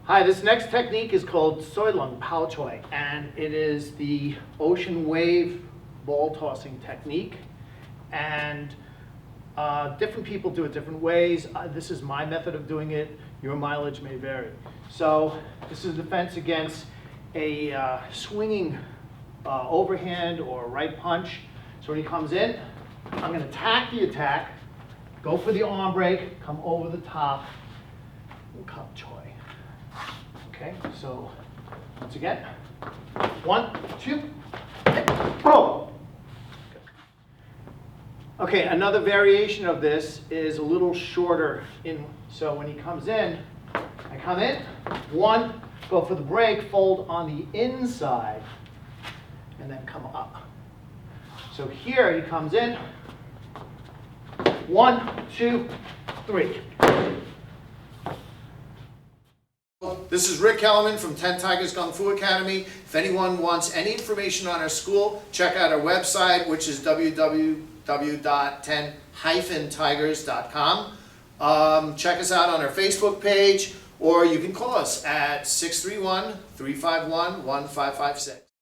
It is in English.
Hi, this next technique is called Choy, and it is the ocean wave ball tossing technique. And different people do it different ways. This is my method of doing it. Your mileage may vary. So this is defense against a swinging overhand or right punch. So when he comes in, I'm going to attack the attack, go for the arm break, come over the top, and come Choy. Okay, so once again, 1, 2, boom. Okay, another variation of this is a little shorter. So when he comes in, I come in, 1, go for the break, fold on the inside, and then come up. So here he comes in, 1, 2, 3. This is Rick Kellerman from 10 Tigers Kung Fu Academy. If anyone wants any information on our school, check out our website, which is www.10-tigers.com. Check us out on our Facebook page, or you can call us at 631-351-1556.